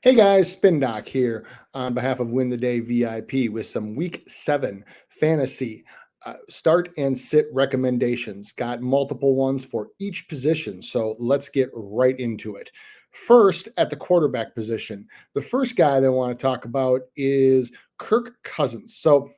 Hey guys, Spin Doc here on behalf of Win the Day VIP with some Week 7 fantasy start and sit recommendations. Got multiple ones for each position, so let's get right into it. First, at the quarterback position, the first guy that I want to talk about is Kirk Cousins. So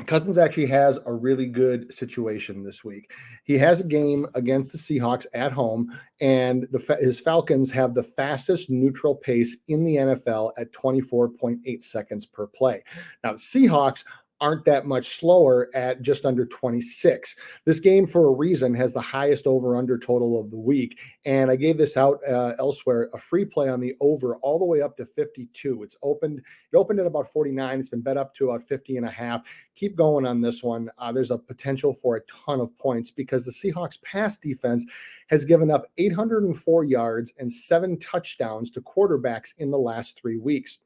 Cousins actually has a really good situation this week. He has a game against the Seahawks at home, and his Falcons have the fastest neutral pace in the NFL at 24.8 seconds per play. Now, the Seahawks aren't that much slower at just under 26. This game, for a reason, has the highest over-under total of the week, and I gave this out elsewhere, a free play on the over all the way up to 52. It opened at about 49. It's been bet up to about 50 and a half. Keep going on this one. There's a potential for a ton of points because the Seahawks pass defense has given up 804 yards and 7 touchdowns to quarterbacks in the last 3 weeks.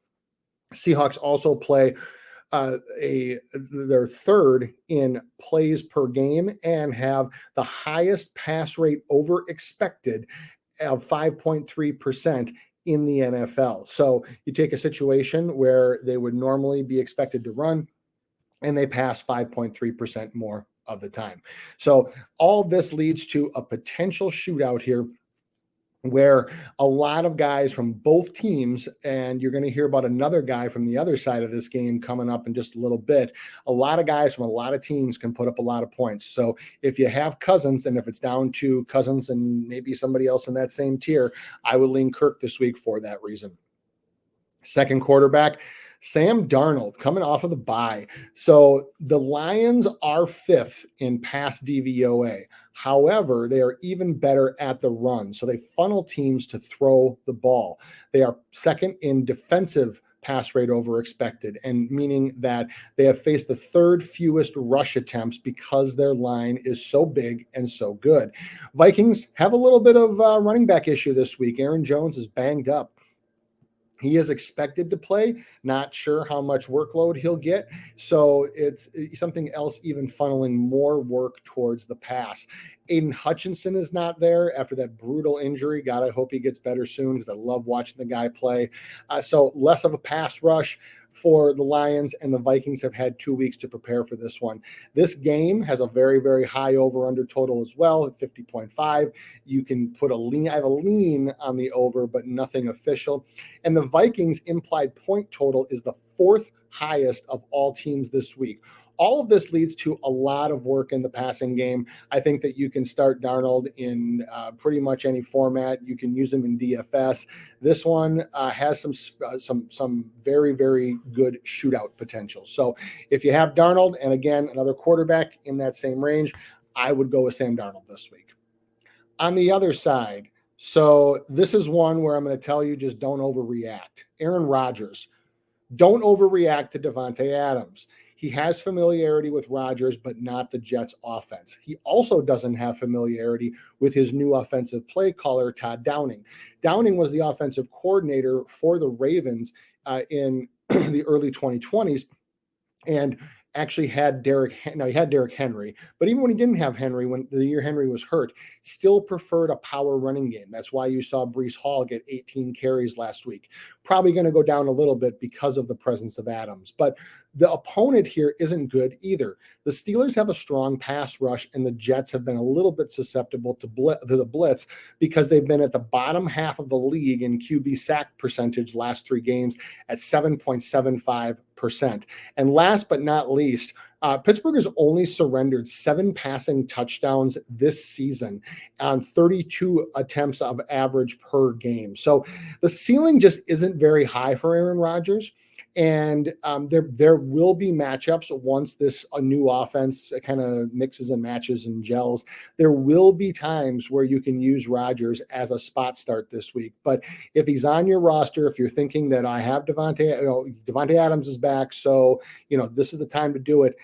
Seahawks also play their third in plays per game and have the highest pass rate over expected of 5.3% in the NFL. So you take a situation where they would normally be expected to run, and they pass 5.3% more of the time. So all this leads to a potential shootout here where a lot of guys from both teams, and you're going to hear about another guy from the other side of this game coming up in just a little bit. A lot of guys from a lot of teams can put up a lot of points. So if you have Cousins, and if it's down to Cousins and maybe somebody else in that same tier, I would lean Kirk this week for that reason. Second quarterback, Sam Darnold, coming off of the bye. So the Lions are 5th in pass DVOA. However, they are even better at the run. So they funnel teams to throw the ball. They are 2nd in defensive pass rate over expected, and meaning that they have faced the 3rd fewest rush attempts because their line is so big and so good. Vikings have a little bit of a running back issue this week. Aaron Jones is banged up. He is expected to play, not sure how much workload he'll get. So it's something else, even funneling more work towards the pass. Aiden Hutchinson is not there after that brutal injury. God, I hope he gets better soon because I love watching the guy play. So less of a pass rush for the Lions, and the Vikings have had 2 weeks to prepare for this one. This game has a very, very high over-under total as well at 50.5. You can put I have a lean on the over, but nothing official. And the Vikings implied point total is the 4th highest of all teams this week. All of this leads to a lot of work in the passing game. I think that you can start Darnold in pretty much any format. You can use him in DFS. This one has some very, very good shootout potential. So if you have Darnold, and again, another quarterback in that same range, I would go with Sam Darnold this week. On the other side, so this is one where I'm going to tell you, just don't overreact. Aaron Rodgers. Don't overreact to Davante Adams. He has familiarity with Rodgers, but not the Jets offense. He also doesn't have familiarity with his new offensive play caller, Todd Downing. Downing was the offensive coordinator for the Ravens in the early 2020s, and actually had Derrick Henry, but even when he didn't have Henry, when the year Henry was hurt, still preferred a power running game. That's why you saw Breece Hall get 18 carries last week. Probably going to go down a little bit because of the presence of Adams, but the opponent here isn't good either. The Steelers have a strong pass rush, and the Jets have been a little bit susceptible to the blitz because they've been at the bottom half of the league in QB sack percentage last 3 games at 7.75%. And last but not least, Pittsburgh has only surrendered 7 passing touchdowns this season on 32 attempts of average per game. So the ceiling just isn't very high for Aaron Rodgers. And there will be matchups once a new offense kind of mixes and matches and gels. There will be times where you can use Rodgers as a spot start this week. But if he's on your roster, if you're thinking that I have Davante Adams is back, so this is the time to do it,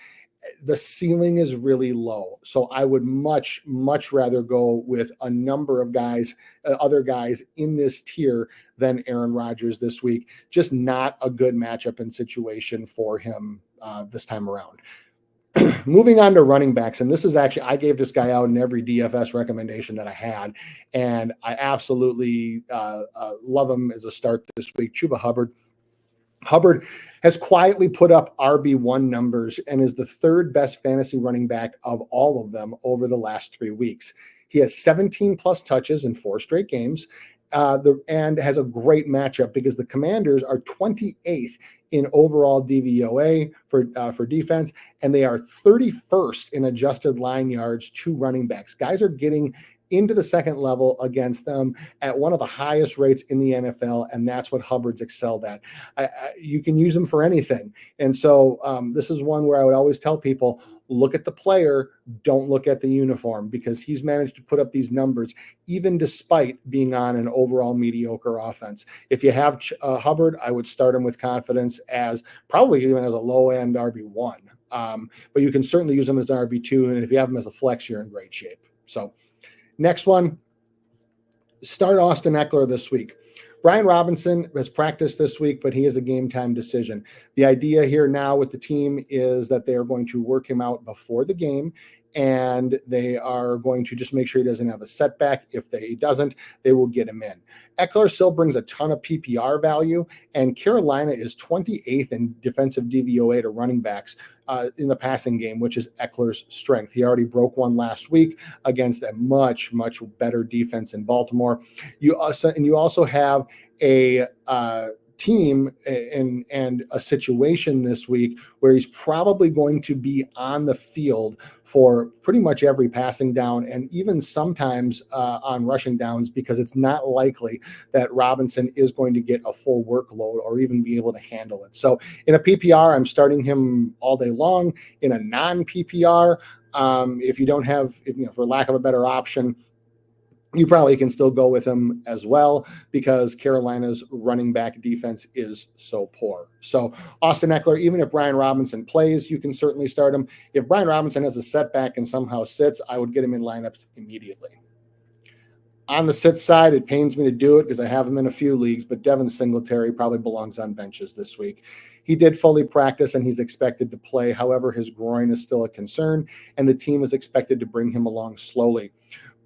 the ceiling is really low. So I would much, much rather go with a number of guys, other guys in this tier than Aaron Rodgers this week. Just not a good matchup and situation for him this time around. Moving on to running backs, and this is actually, I gave this guy out in every DFS recommendation that I had, and I absolutely love him as a start this week. Chuba Hubbard. Hubbard has quietly put up RB1 numbers and is the third best fantasy running back of all of them over the last 3 weeks. He has 17 plus touches in 4 straight games, and has a great matchup because the Commanders are 28th in overall DVOA for defense, and they are 31st in adjusted line yards to running backs. Guys are getting into the second level against them at one of the highest rates in the NFL, and that's what Hubbard's excelled at. You can use him for anything, and so this is one where I would always tell people, look at the player, don't look at the uniform, because he's managed to put up these numbers even despite being on an overall mediocre offense. If you have Hubbard, I would start him with confidence as probably even as a low-end RB1, but you can certainly use him as an RB2, and if you have him as a flex, you're in great shape. So next one, start Austin Ekeler this week. Brian Robinson has practiced this week, but he is a game time decision. The idea here now with the team is that they are going to work him out before the game, and they are going to just make sure he doesn't have a setback. If he doesn't, they will get him in. Ekeler still brings a ton of PPR value, and Carolina is 28th in defensive DVOA to running backs in the passing game, which is Ekeler's strength. He already broke one last week against a much, much better defense in Baltimore. You also have a team and a situation this week where he's probably going to be on the field for pretty much every passing down, and even sometimes on rushing downs, because it's not likely that Robinson is going to get a full workload or even be able to handle it. So in a PPR, I'm starting him all day long. In a non-PPR, if you don't have, for lack of a better option, you probably can still go with him as well, because Carolina's running back defense is so poor. So Austin Ekeler, even if Brian Robinson plays, you can certainly start him. If Brian Robinson has a setback and somehow sits, I would get him in lineups immediately. On the sit side, it pains me to do it because I have him in a few leagues, but Devin Singletary probably belongs on benches this week. He did fully practice and he's expected to play. However, his groin is still a concern, and the team is expected to bring him along slowly.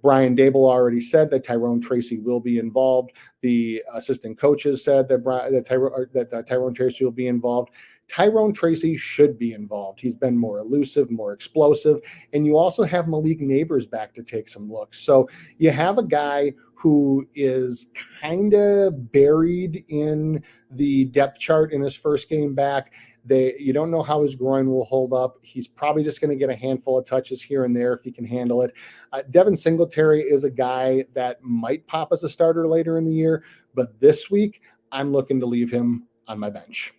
Brian Dable already said that Tyrone Tracy will be involved. The assistant coaches said that Tyrone Tracy will be involved. Tyrone Tracy should be involved. He's been more elusive, more explosive, and you also have Malik Neighbors back to take some looks. So you have a guy who is kind of buried in the depth chart in his first game back. You don't know how his groin will hold up. He's probably just going to get a handful of touches here and there if he can handle it. Devin Singletary is a guy that might pop as a starter later in the year, but this week I'm looking to leave him on my bench.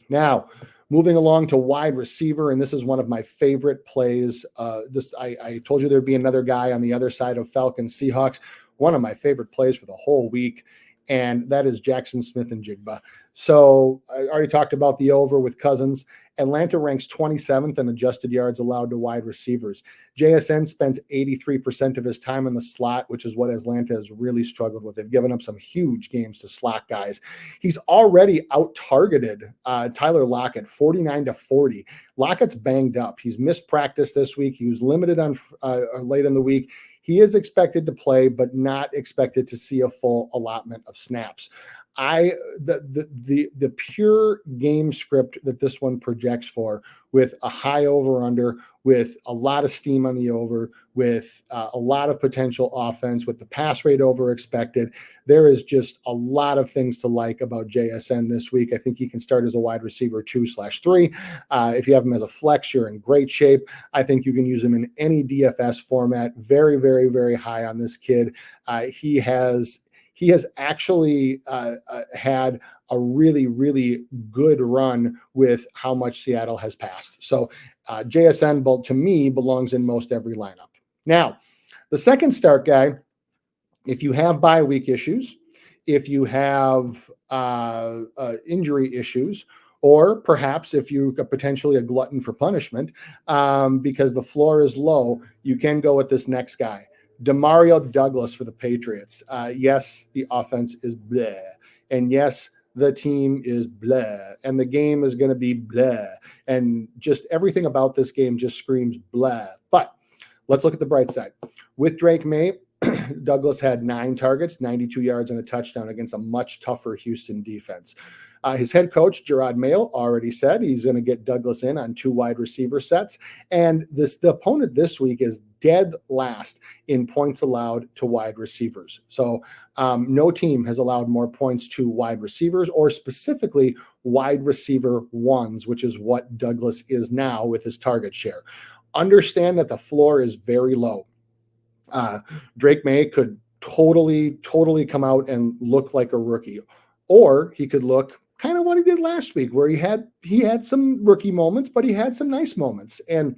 Now, moving along to wide receiver, and this is one of my favorite plays. I told you there'd be another guy on the other side of Falcons Seahawks. One of my favorite plays for the whole week, and that is Jackson Smith-Njigba. So I already talked about the over with Cousins. Atlanta ranks 27th in adjusted yards allowed to wide receivers. JSN spends 83% of his time in the slot, which is what Atlanta has really struggled with. They've given up some huge games to slot guys. He's already out-targeted Tyler Lockett 49-40. Lockett's banged up. He's missed practice this week. He was limited on late in the week. He is expected to play, but not expected to see a full allotment of snaps. The pure game script that this one projects for, with a high over under, with a lot of steam on the over, with a lot of potential offense, with the pass rate over expected, there is just a lot of things to like about JSN this week. I think he can start as a wide receiver 2/3. If you have him as a flex, you're in great shape. I think you can use him in any DFS format. Very, very, very high on this kid. He has actually had a really, really good run with how much Seattle has passed. So JSN, to me, belongs in most every lineup. Now, the second start guy, if you have bye week issues, if you have injury issues, or perhaps if you are potentially a glutton for punishment because the floor is low, you can go with this next guy. Demario Douglas for the Patriots. Yes, the offense is bleh. And yes, the team is blah, and the game is going to be blah, and just everything about this game just screams blah. But let's look at the bright side. With Drake May, Douglas had 9 targets, 92 yards, and a touchdown against a much tougher Houston defense. His head coach, Gerard Mayo, already said he's going to get Douglas in on 2 wide receiver sets. And the opponent this week is dead last in points allowed to wide receivers. So no team has allowed more points to wide receivers, or specifically wide receiver ones, which is what Douglas is now with his target share. Understand that the floor is very low. Drake May could totally come out and look like a rookie, or he could look kind of what he did last week, where he had some rookie moments, but he had some nice moments. And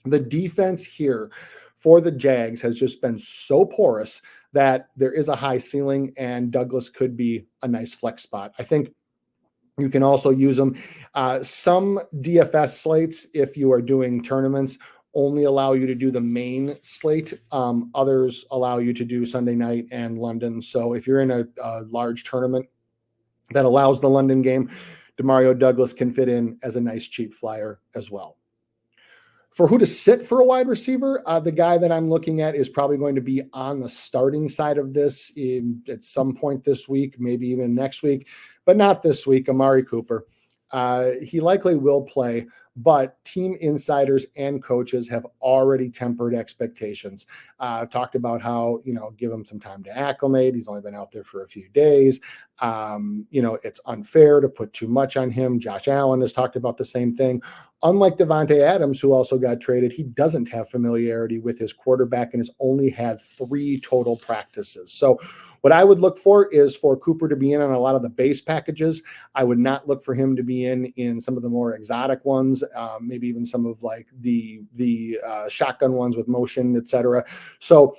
the defense here for the Jags has just been so porous that there is a high ceiling, and Douglas could be a nice flex spot. I think you can also use them. Some DFS slates, if you are doing tournaments, only allow you to do the main slate. Others allow you to do Sunday night and London. So if you're in a large tournament that allows the London game, Demario Douglas can fit in as a nice cheap flyer as well. For who to sit for a wide receiver, the guy that I'm looking at is probably going to be on the starting side of this at some point this week, maybe even next week, but not this week. Amari Cooper. He likely will play, but team insiders and coaches have already tempered expectations. Talked about how, give him some time to acclimate. He's only been out there for a few days. It's unfair to put too much on him. Josh Allen has talked about the same thing. Unlike Davante Adams, who also got traded, he doesn't have familiarity with his quarterback and has only had 3 total practices. So what I would look for is for Cooper to be in on a lot of the base packages. I would not look for him to be in some of the more exotic ones, maybe even some of like the shotgun ones with motion, etc. So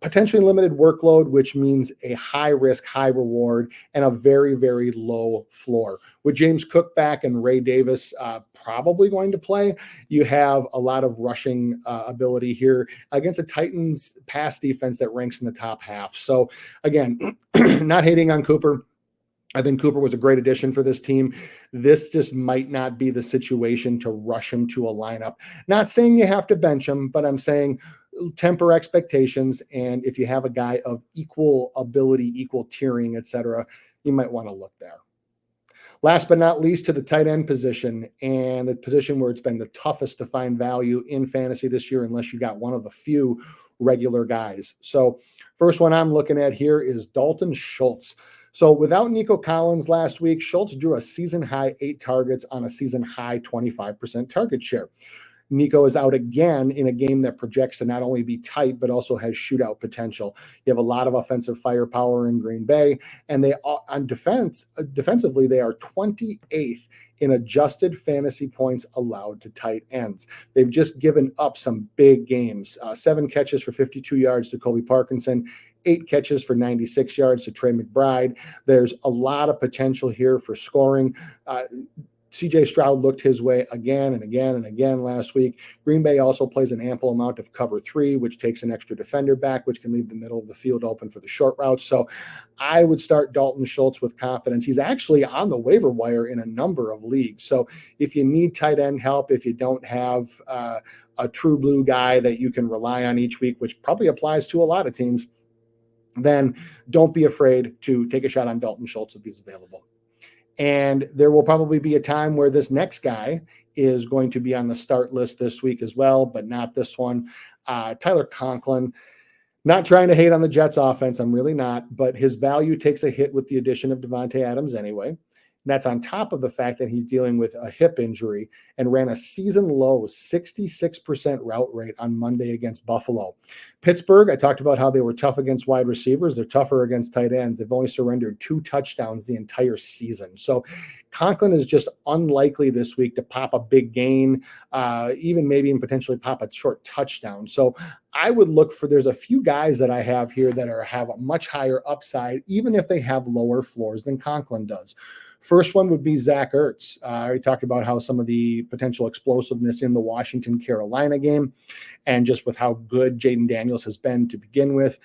potentially limited workload, which means a high risk, high reward, and a very, very low floor. With James Cook back and Ray Davis probably going to play, you have a lot of rushing ability here against a Titans pass defense that ranks in the top half. So again, not hating on Cooper. I think Cooper was a great addition for this team. This just might not be the situation to rush him to a lineup. Not saying you have to bench him, but I'm saying temper expectations. And if you have a guy of equal ability, equal tiering, etc., you might want to look there. Last but not least, to the tight end position, and the position where it's been the toughest to find value in fantasy this year, unless you got one of the few regular guys. So first one I'm looking at here is Dalton Schultz. So without Nico Collins last week, Schultz drew a season high 8 targets on a season high 25% target share. Nico is out again in a game that projects to not only be tight, but also has shootout potential. You have a lot of offensive firepower in Green Bay, and they on defensively, they are 28th in adjusted fantasy points allowed to tight ends. They've just given up some big games. 7 catches for 52 yards to Colby Parkinson, 8 catches for 96 yards to Trey McBride. There's a lot of potential here for scoring. CJ Stroud looked his way again and again and again last week. Green Bay also plays an ample amount of cover 3, which takes an extra defender back, which can leave the middle of the field open for the short routes. So I would start Dalton Schultz with confidence. He's actually on the waiver wire in a number of leagues. So if you need tight end help, if you don't have a true blue guy that you can rely on each week, which probably applies to a lot of teams, then don't be afraid to take a shot on Dalton Schultz if he's available. And there will probably be a time where this next guy is going to be on the start list this week as well, but not this one. Tyler Conklin, not trying to hate on the Jets offense. I'm really not, but his value takes a hit with the addition of Davante Adams anyway. And that's on top of the fact that he's dealing with a hip injury and ran a season low 66% route rate on Monday against Buffalo. Pittsburgh, I talked about how they were tough against wide receivers. They're tougher against tight ends. They've only surrendered 2 touchdowns the entire season. So Conklin is just unlikely this week to pop a big gain, even maybe even potentially pop a short touchdown. So I would look for, there's a few guys that I have here that have a much higher upside, even if they have lower floors than Conklin does. First one would be Zach Ertz. I already talked about how some of the potential explosiveness in the Washington-Carolina game, and just with how good Jaden Daniels has been to begin with.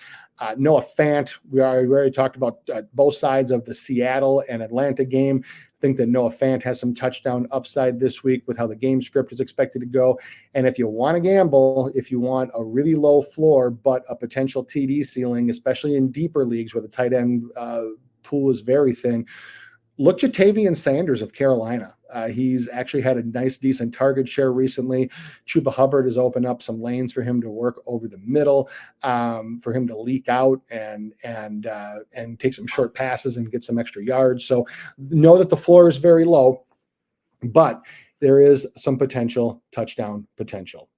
Noah Fant, we already talked about both sides of the Seattle and Atlanta game. I think that Noah Fant has some touchdown upside this week with how the game script is expected to go. And if you want to gamble, if you want a really low floor but a potential TD ceiling, especially in deeper leagues where the tight end pool is very thin, look Jatavian Sanders of Carolina. He's actually had a nice, decent target share recently. Chuba Hubbard has opened up some lanes for him to work over the middle, for him to leak out and take some short passes and get some extra yards. So know that the floor is very low, but there is some potential touchdown potential.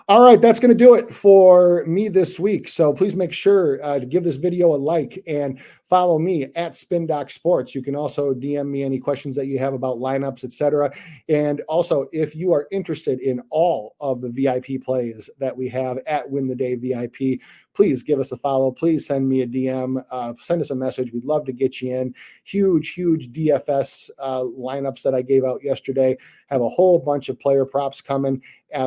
All right, that's going to do it for me this week. So please make sure to give this video a like and follow me at SpinDoc Sports. You can also DM me any questions that you have about lineups, etc. And also, if you are interested in all of the VIP plays that we have at Win the Day VIP, please give us a follow. Please send me a DM. Send us a message. We'd love to get you in. Huge DFS lineups that I gave out yesterday. Have a whole bunch of player props coming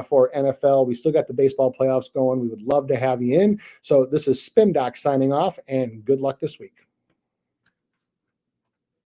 for NFL. We still got the baseball playoffs going. We would love to have you in. So this is SpinDoc signing off, and good luck this week.